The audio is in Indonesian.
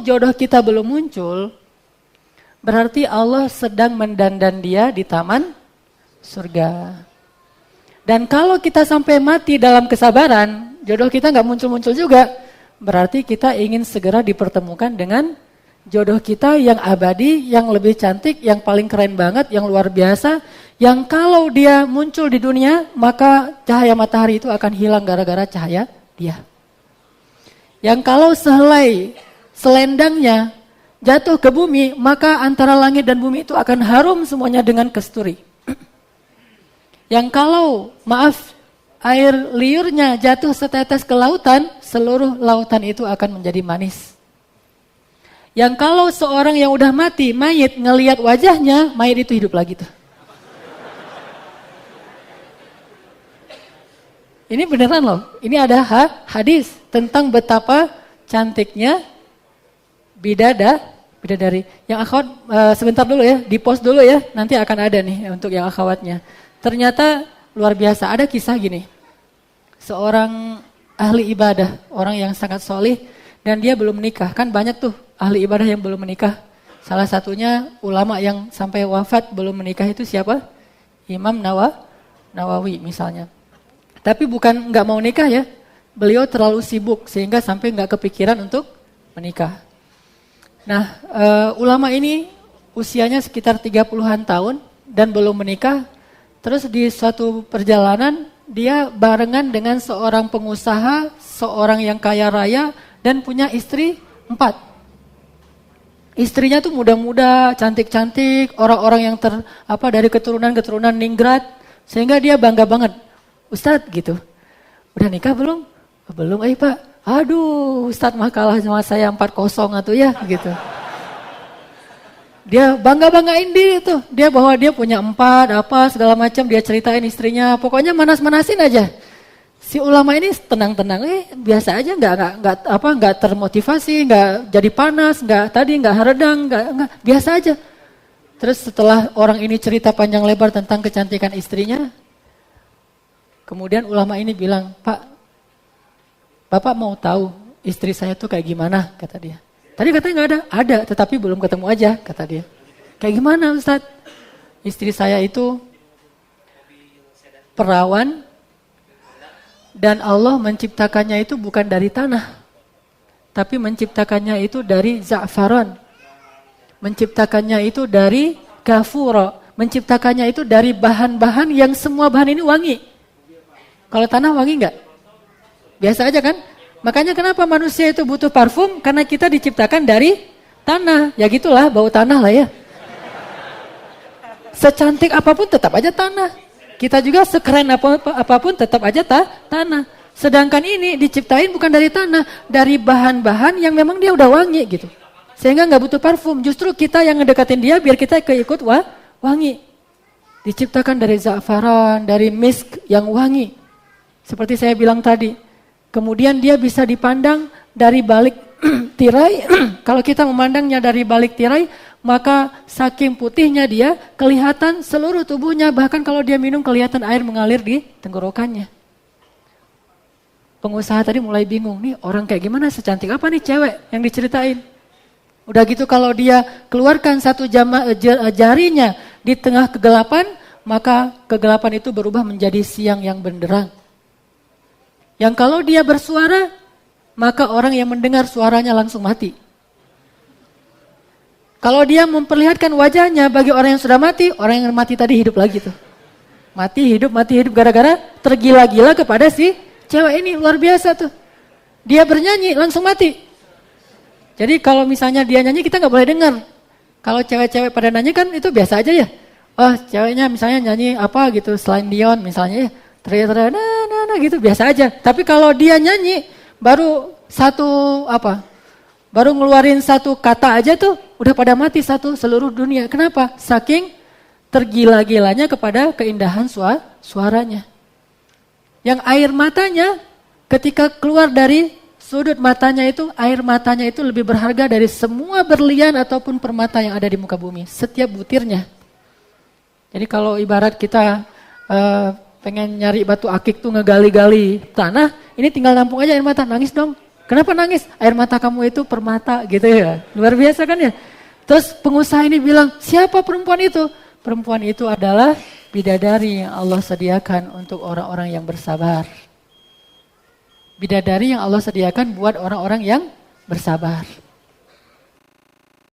kalau jodoh kita belum muncul, berarti Allah sedang mendandan dia di taman surga. Dan kalau kita sampai mati dalam kesabaran, jodoh kita nggak muncul-muncul juga, berarti kita ingin segera dipertemukan dengan jodoh kita yang abadi, yang lebih cantik, yang paling keren banget, yang luar biasa, yang kalau dia muncul di dunia, maka cahaya matahari itu akan hilang gara-gara cahaya dia. Yang kalau sehelai selendangnya jatuh ke bumi, maka antara langit dan bumi itu akan harum semuanya dengan kasturi. Yang kalau, maaf, air liurnya jatuh setetes ke lautan, seluruh lautan itu akan menjadi manis. Yang kalau seorang yang udah mati, mayit, ngelihat wajahnya, mayit itu hidup lagi tuh. Ini beneran loh, ini ada hadis tentang betapa cantiknya bidadari. Yang akhwat sebentar dulu ya, di post dulu ya, nanti akan ada nih untuk yang akhwatnya. Ternyata luar biasa, ada kisah gini. Seorang ahli ibadah, orang yang sangat solih, dan dia belum menikah. Kan banyak tuh ahli ibadah yang belum menikah. Salah satunya ulama yang sampai wafat belum menikah itu siapa? Imam Nawawi misalnya. Tapi bukan nggak mau nikah ya, beliau terlalu sibuk sehingga sampai nggak kepikiran untuk menikah. Nah, ulama ini usianya sekitar 30-an tahun dan belum menikah. Terus di suatu perjalanan dia barengan dengan seorang pengusaha, seorang yang kaya raya dan punya istri 4. Istrinya tuh muda-muda, cantik-cantik, orang-orang yang dari keturunan Ningrat, sehingga dia bangga banget. Ustadz gitu, udah nikah belum? Belum, Pak. Aduh, Ustadz mah kalah sama saya 4-0 atuh ya gitu. Dia bangga-banggain diri tuh, dia bahwa dia punya 4, segala macam, dia ceritain istrinya, pokoknya manas-manasin aja. Si ulama ini tenang-tenang, biasa aja, nggak termotivasi, nggak jadi panas, nggak haredang, nggak biasa aja. Terus setelah orang ini cerita panjang lebar tentang kecantikan istrinya, kemudian ulama ini bilang, Pak, Bapak mau tahu istri saya tuh kayak gimana, kata dia. Tadi katanya nggak ada, tetapi belum ketemu aja, kata dia. Kayak gimana Ustadz? Istri saya itu perawan, dan Allah menciptakannya itu bukan dari tanah, tapi menciptakannya itu dari za'faran, menciptakannya itu dari kafura, menciptakannya itu dari bahan-bahan yang semua bahan ini wangi. Kalau tanah wangi enggak? Biasa aja kan? Makanya kenapa manusia itu butuh parfum? Karena kita diciptakan dari tanah. Ya gitulah, bau tanah lah ya. Secantik apapun tetap aja tanah. Kita juga sekeren apapun tetap aja tanah. Sedangkan ini diciptain bukan dari tanah, dari bahan-bahan yang memang dia udah wangi gitu. Sehingga nggak butuh parfum. Justru kita yang ngedekatin dia biar kita keikut wangi. Diciptakan dari za'faran, dari misk yang wangi. Seperti saya bilang tadi, kemudian dia bisa dipandang dari balik tirai. Kalau kita memandangnya dari balik tirai, maka saking putihnya dia, kelihatan seluruh tubuhnya. Bahkan kalau dia minum, kelihatan air mengalir di tenggorokannya. Pengusaha tadi mulai bingung, nih orang kayak gimana, secantik apa nih cewek yang diceritain. Udah gitu kalau dia keluarkan satu jarinya di tengah kegelapan, maka kegelapan itu berubah menjadi siang yang benderang. Yang kalau dia bersuara, maka orang yang mendengar suaranya langsung mati. Kalau dia memperlihatkan wajahnya bagi orang yang sudah mati, orang yang mati tadi hidup lagi tuh. Mati hidup gara-gara tergila-gila kepada si cewek ini, luar biasa tuh. Dia bernyanyi langsung mati. Jadi kalau misalnya dia nyanyi kita nggak boleh dengar. Kalau cewek-cewek pada nyanyi kan itu biasa aja ya. Oh ceweknya misalnya nyanyi apa gitu, Celine Dion misalnya ya. Teriak-teriak, nah gitu biasa aja. Tapi kalau dia nyanyi baru baru ngeluarin satu kata aja tuh udah pada mati seluruh dunia. Kenapa? Saking tergila-gilanya kepada keindahan suaranya. Yang air matanya ketika keluar dari sudut matanya itu, air matanya itu lebih berharga dari semua berlian ataupun permata yang ada di muka bumi. Setiap butirnya. Jadi kalau ibarat kita pengen nyari batu akik tuh ngegali-gali tanah, ini tinggal nampung aja air mata, nangis dong. Kenapa nangis? Air mata kamu itu permata gitu ya. Luar biasa kan ya. Terus pengusaha ini bilang, siapa perempuan itu? Perempuan itu adalah bidadari yang Allah sediakan untuk orang-orang yang bersabar. Bidadari yang Allah sediakan buat orang-orang yang bersabar.